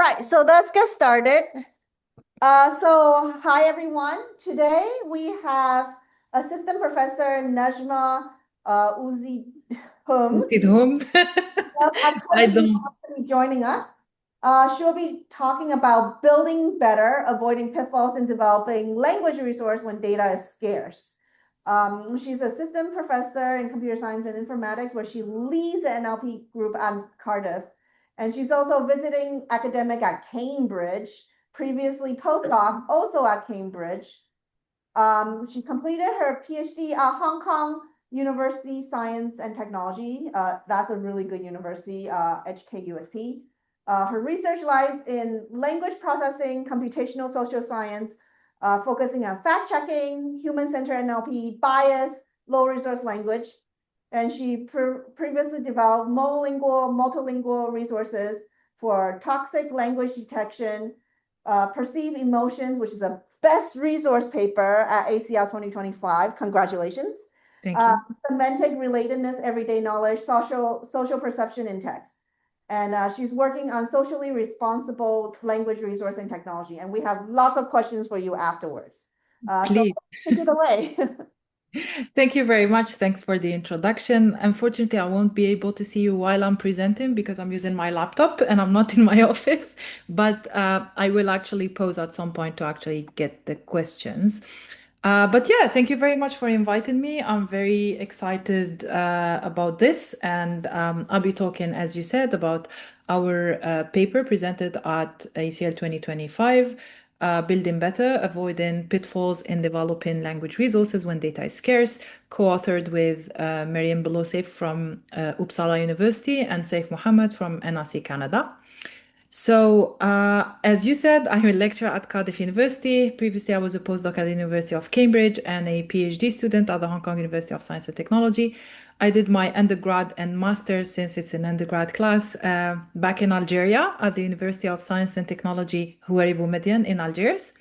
right, so let's get started. Hi everyone. Today we have Assistant Professor Nejma Ousidhoum Ousidhoum. at I Cardiff don't. University joining us. She'll be talking about building better, avoiding pitfalls in developing language resource when data is scarce. She's assistant professor in computer science and informatics, where she leads the NLP group at Cardiff. And she's also visiting academic at Cambridge, previously postdoc, also at Cambridge. She completed her PhD at Hong Kong University Science and Technology. That's a really good university, HKUST. Her research lies in language processing, computational social science, focusing on fact-checking, human-centered NLP, bias, low-resource language. And she previously developed monolingual, multilingual resources for toxic language detection, perceived emotions, which is a best resource paper at ACL 2025. Congratulations. Thank you. Semantic relatedness, everyday knowledge, social perception in text. And she's working on socially responsible language resource and technology. And we have lots of questions for you afterwards. So Please. take it away. Thank you very much. Thanks for the introduction. Unfortunately, I won't be able to see you while I'm presenting because I'm using my laptop and I'm not in my office, but I will actually pose at some point to actually get the questions. But yeah, thank you very much for inviting me. I'm very excited about this, and I'll be talking, as you said, about our paper presented at ACL 2025, Building Better, Avoiding Pitfalls in Developing Language Resources When Data is Scarce, co-authored with Mariam Belosef from Uppsala University and Saif Mohammed from NRC Canada. So, as you said, I'm a lecturer at Cardiff University. Previously, I was a postdoc at the University of Cambridge and a PhD student at the Hong Kong University of Science and Technology. I did my undergrad and master's, since it's an undergrad class, back in Algeria at the University of Science and Technology Houari Boumediene in Algiers.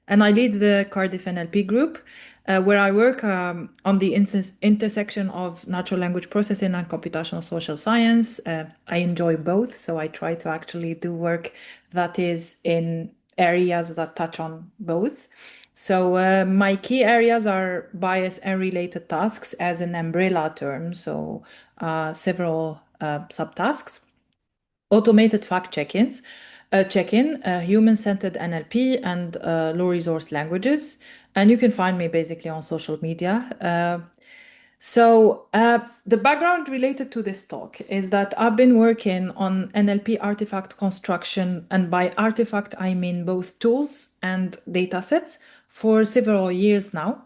And I lead the Cardiff NLP group, where I work on the intersection of natural language processing and computational social science. I enjoy both, so I try to actually do work that is in areas that touch on both. So my key areas are bias and related tasks as an umbrella term, so several subtasks, automated fact check-in, human-centered NLP, and low-resource languages. And you can find me basically on social media. The background related to this talk is that I've been working on NLP artifact construction, and by artifact, I mean both tools and data sets, for several years now,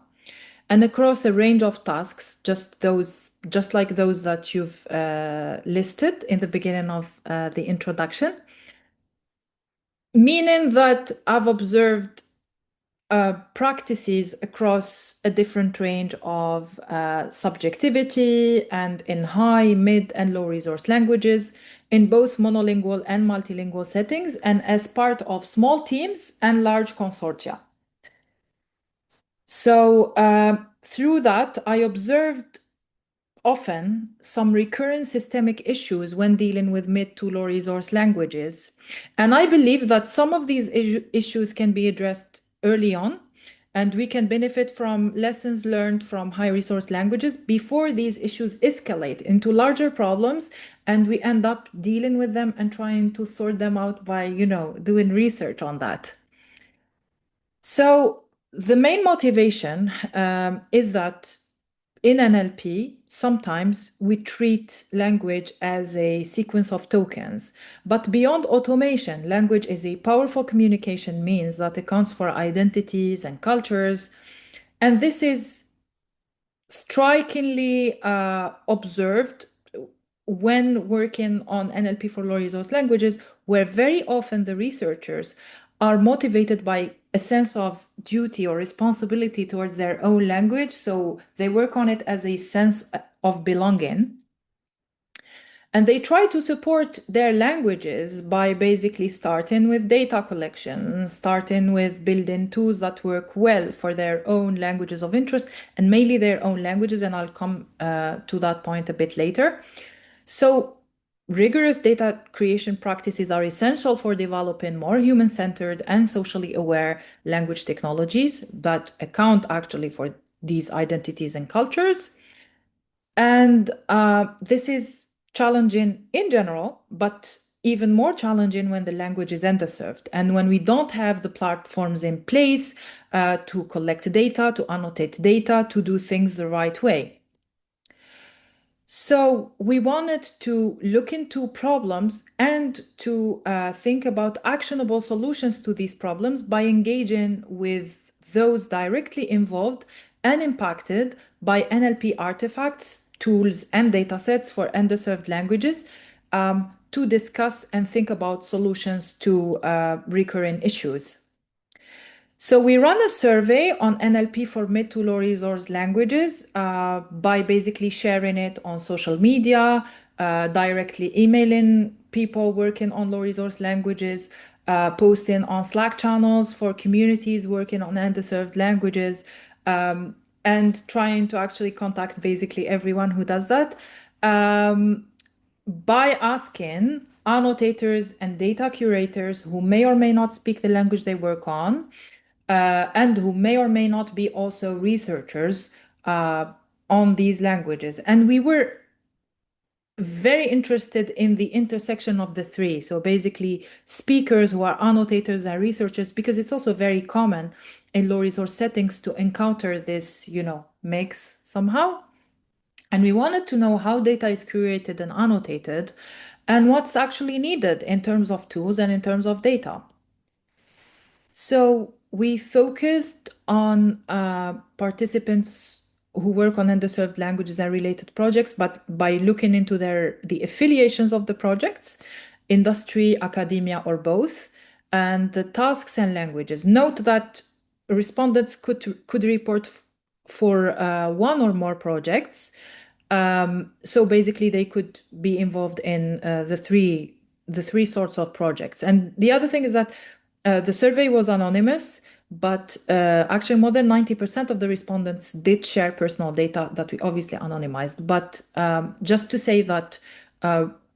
and across a range of tasks, just like those that you've listed in the beginning of the introduction, meaning that I've observed practices across a different range of subjectivity and in high, mid, and low resource languages in both monolingual and multilingual settings, and as part of small teams and large consortia. So through that, I observed often some recurrent systemic issues when dealing with mid to low resource languages. And I believe that some of these issues can be addressed early on, and we can benefit from lessons learned from high resource languages before these issues escalate into larger problems and we end up dealing with them and trying to sort them out by, doing research on that. So the main motivation is that in NLP, sometimes we treat language as a sequence of tokens. But beyond automation, language is a powerful communication means that accounts for identities and cultures. And this is strikingly observed when working on NLP for low resource languages, where very often the researchers are motivated by a sense of duty or responsibility towards their own language. So they work on it as a sense of belonging. And they try to support their languages by basically starting with data collection, starting with building tools that work well for their own languages of interest, and mainly their own languages. And I'll come to that point a bit later. So rigorous data creation practices are essential for developing more human-centered and socially aware language technologies that account actually for these identities and cultures. And this is challenging in general, but even more challenging when the language is underserved and when we don't have the platforms in place to collect data, to annotate data, to do things the right way. So we wanted to look into problems and to think about actionable solutions to these problems by engaging with those directly involved and impacted by NLP artifacts, tools, and datasets for underserved languages to discuss and think about solutions to recurring issues. So we run a survey on NLP for mid to low resource languages by basically sharing it on social media, directly emailing people working on low resource languages, posting on Slack channels for communities working on underserved languages, and trying to actually contact basically everyone who does that. By asking annotators and data curators who may or may not speak the language they work on, and who may or may not be also researchers on these languages. And we were very interested in the intersection of the three. So basically, speakers who are annotators and researchers, because it's also very common in low resource settings to encounter this, mix somehow. And we wanted to know how data is curated and annotated and what's actually needed in terms of tools and in terms of data. So we focused on participants who work on underserved languages and related projects, but by looking into the affiliations of the projects, industry, academia, or both, and the tasks and languages. Note that respondents could report for one or more projects. So basically, they could be involved in the three sorts of projects. And the other thing is that the survey was anonymous, but actually more than 90% of the respondents did share personal data that we obviously anonymized. But just to say that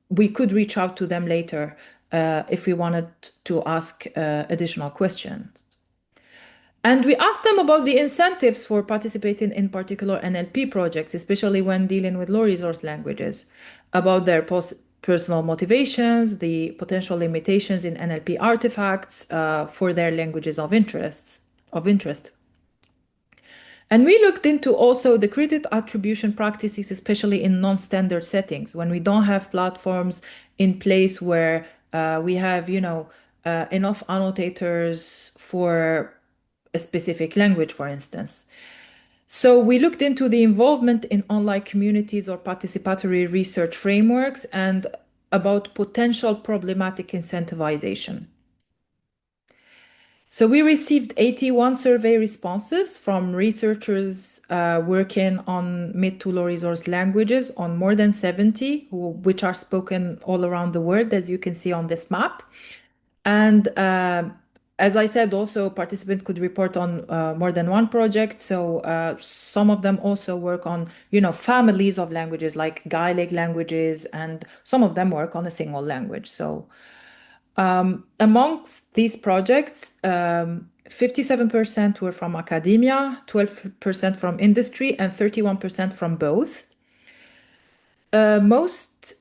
we could reach out to them later if we wanted to ask additional questions. And we asked them about the incentives for participating in particular NLP projects, especially when dealing with low resource languages, about their personal motivations, the potential limitations in NLP artifacts for their languages of interest. And we looked into also the credit attribution practices, especially in non-standard settings, when we don't have platforms in place where we have, enough annotators for a specific language, for instance. So we looked into the involvement in online communities or participatory research frameworks and about potential problematic incentivization. So we received 81 survey responses from researchers working on mid to low resource languages on more than 70, which are spoken all around the world, as you can see on this map. And as I said, also participants could report on more than one project. So some of them also work on, families of languages like Gaelic languages, and some of them work on a single language. So amongst these projects, 57% were from academia, 12% from industry, and 31% from both. Most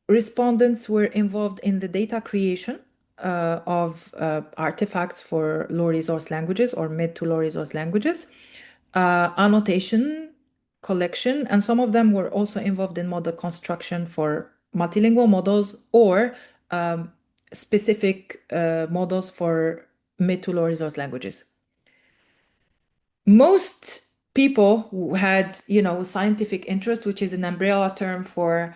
respondents were involved in the data creation of artifacts for low resource languages or mid to low resource languages, annotation, collection, and some of them were also involved in model construction for multilingual models or specific models for mid to low resource languages. Most people who had, scientific interest, which is an umbrella term for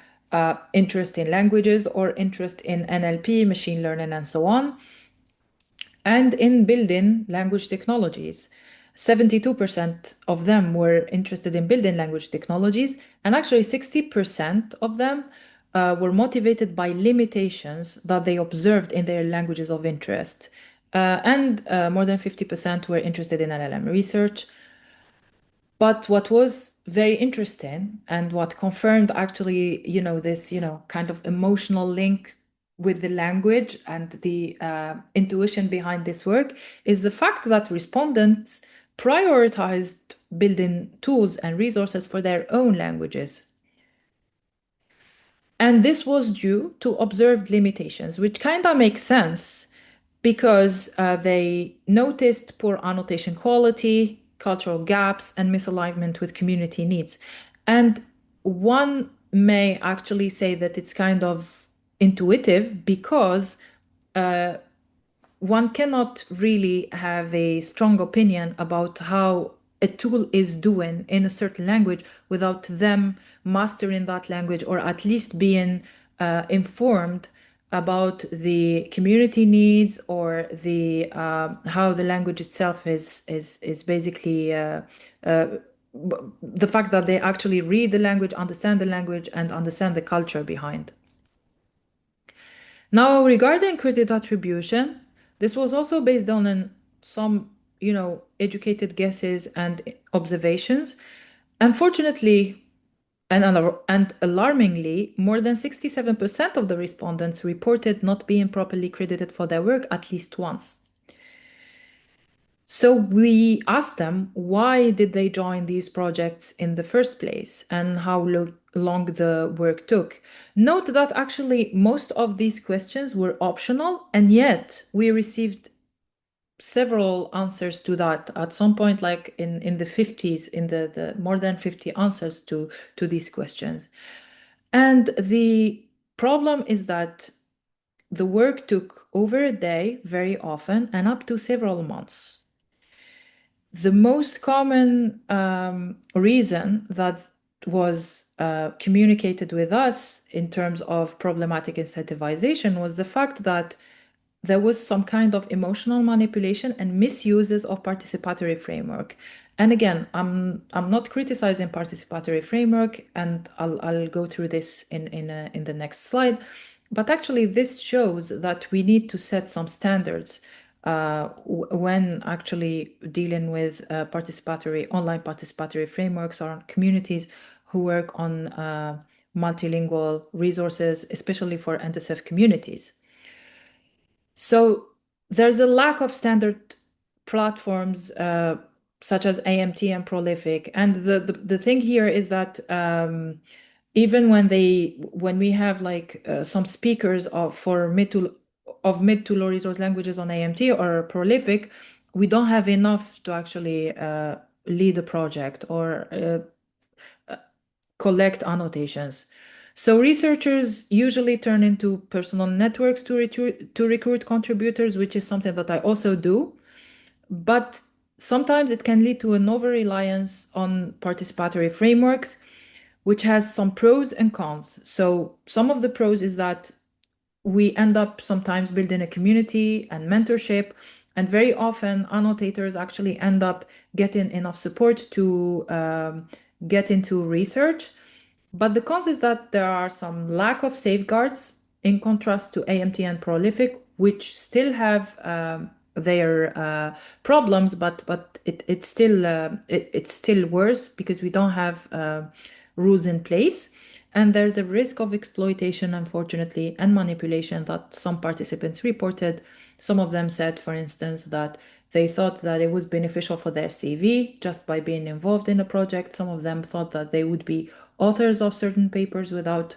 interest in languages or interest in NLP, machine learning, and so on, and in building language technologies. 72% of them were interested in building language technologies, and actually 60% of them were motivated by limitations that they observed in their languages of interest. And more than 50% were interested in LLM research. But what was very interesting and what confirmed actually, this, kind of emotional link with the language and the intuition behind this work is the fact that respondents prioritized building tools and resources for their own languages. And this was due to observed limitations, which kind of makes sense because they noticed poor annotation quality, cultural gaps, and misalignment with community needs. And one may actually say that it's kind of intuitive because uh, one cannot really have a strong opinion about how a tool is doing in a certain language without them mastering that language or at least being informed about the community needs or the how the language itself is basically uh, the fact that they actually read the language, and understand the culture behind. Now, regarding credit attribution, this was also based on some, educated guesses and observations. Unfortunately, and alarmingly, more than 67% of the respondents reported not being properly credited for their work at least once. So we asked them why did they join these projects in the first place and how long the work took. Note that actually most of these questions were optional, and yet we received several answers to that at some point, like in the 50s, in the more than 50 answers to these questions. And the problem is that the work took over a day very often and up to several months. The most common reason that was communicated with us in terms of problematic incentivization was the fact that there was some kind of emotional manipulation and misuses of participatory framework. And again, I'm not criticizing participatory framework, and I'll go through this in the next slide. But actually, this shows that we need to set some standards when actually dealing with online participatory frameworks or communities who work on multilingual resources, especially for NSF communities. So there's a lack of standard platforms such as AMT and Prolific. And the thing here is that even when we have like some speakers of mid to low resource languages on AMT or Prolific, we don't have enough to actually lead a project or collect annotations. So researchers usually turn into personal networks to recruit contributors, which is something that I also do. But sometimes it can lead to an over-reliance on participatory frameworks, which has some pros and cons. So some of the pros is that we end up sometimes building a community and mentorship, and very often annotators actually end up getting enough support to get into research. But the cons is that there are some lack of safeguards in contrast to AMT and Prolific, which still have their problems, but it's still worse because we don't have rules in place. And there's a risk of exploitation, unfortunately, and manipulation that some participants reported. Some of them said, for instance, that they thought that it was beneficial for their CV just by being involved in a project. Some of them thought that they would be authors of certain papers without,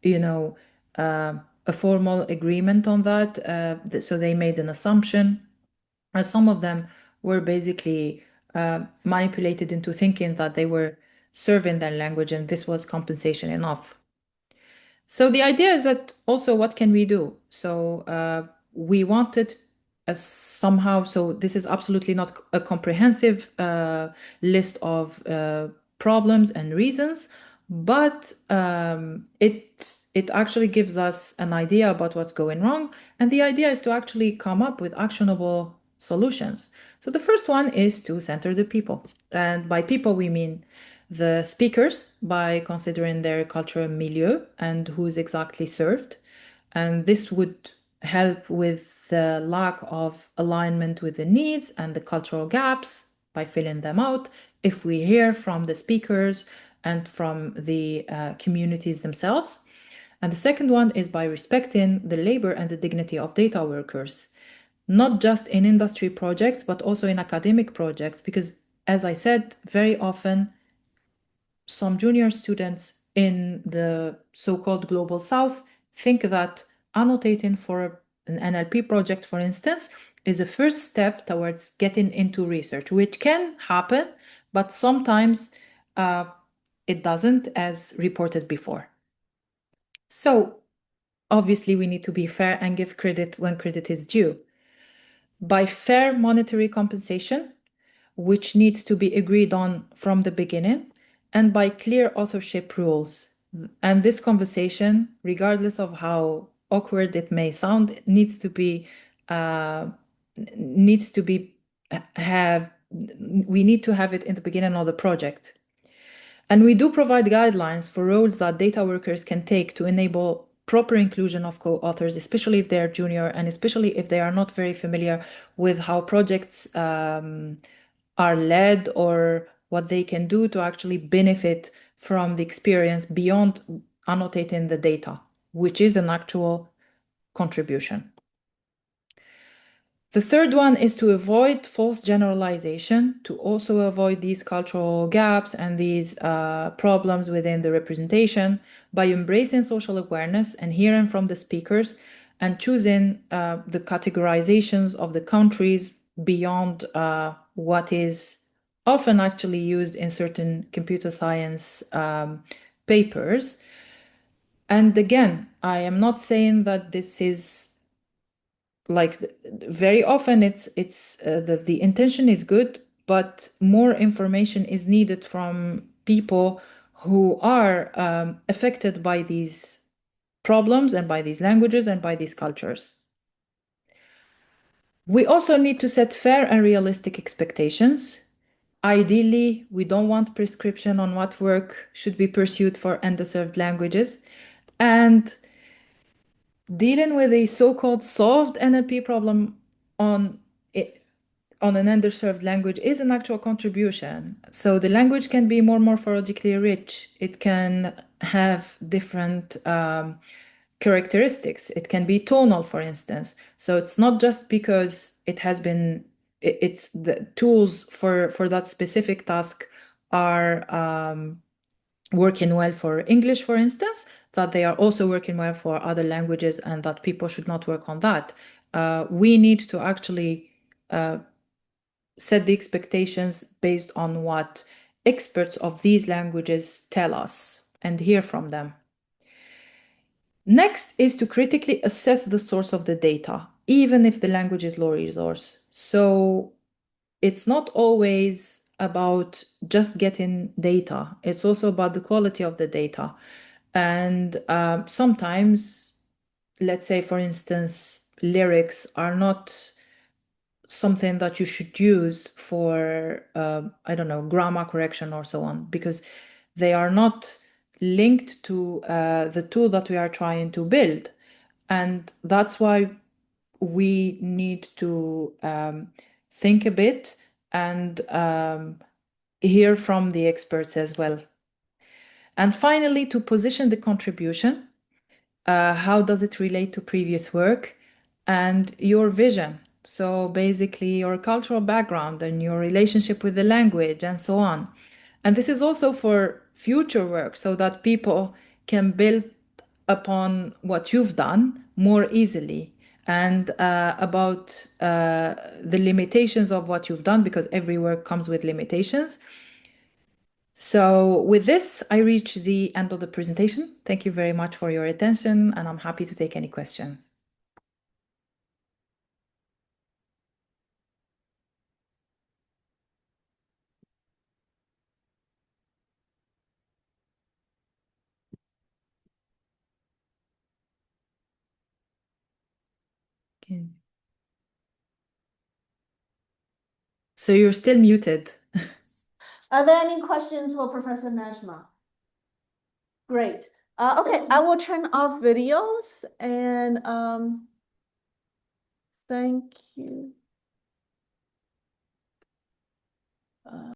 you know, a formal agreement on that. So they made an assumption. And some of them were basically manipulated into thinking that they were serving their language and this was compensation enough. So the idea is that also what can we do? So we wanted somehow, so this is absolutely not a comprehensive list of problems and reasons, but it actually gives us an idea about what's going wrong. And the idea is to actually come up with actionable solutions. So the first one is to center the people. And by people, we mean the speakers by considering their cultural milieu and who's exactly served. And this would help with the lack of alignment with the needs and the cultural gaps. by filling them out, if we hear from the speakers and from the communities themselves. And the second one is by respecting the labor and the dignity of data workers, not just in industry projects, but also in academic projects, because as I said, very often some junior students in the so-called global south think that annotating for an NLP project, for instance, is a first step towards getting into research, which can happen, but sometimes it doesn't, as reported before. So obviously we need to be fair and give credit when credit is due. By fair monetary compensation, which needs to be agreed on from the beginning, and by clear authorship rules. And this conversation, regardless of how awkward it may sound, needs to be we need to have it in the beginning of the project. And we do provide guidelines for roles that data workers can take to enable proper inclusion of co-authors, especially if they're junior and especially if they are not very familiar with how projects are led or what they can do to actually benefit from the experience beyond annotating the data, which is an actual contribution. The third one is to avoid false generalization, to also avoid these cultural gaps and these problems within the representation by embracing social awareness and hearing from the speakers and choosing the categorizations of the countries beyond what is often actually used in certain computer science papers. And again, I am not saying that this is like very often it's the intention is good, but more information is needed from people who are affected by these problems and by these languages and by these cultures. We also need to set fair and realistic expectations. Ideally, we don't want prescription on what work should be pursued for underserved languages. And dealing with a so-called solved NLP problem on an underserved language is an actual contribution. So the language can be more morphologically rich. It can have different characteristics. It can be tonal, for instance. So it's not just because it has been, it's the tools for that specific task are working well for English, for instance, that they are also working well for other languages and that people should not work on that. We need to actually set the expectations based on what experts of these languages tell us and hear from them. Next is to critically assess the source of the data, even if the language is low resource. So it's not always about just getting data. It's also about the quality of the data. And sometimes, let's say, for instance, lyrics are not something that you should use for, I don't know, grammar correction or so on, because they are not linked to the tool that we are trying to build. And that's why we need to think a bit and hear from the experts as well. And finally, to position the contribution, how does it relate to previous work and your vision? So basically your cultural background and your relationship with the language and so on. And this is also for future work so that people can build upon what you've done more easily and about the limitations of what you've done, because every work comes with limitations. So with this, I reach the end of the presentation. Thank you very much for your attention, and I'm happy to take any questions. Okay. So you're still muted. Are there any questions for Professor Nedja? Great. Okay, I will turn off videos and thank you.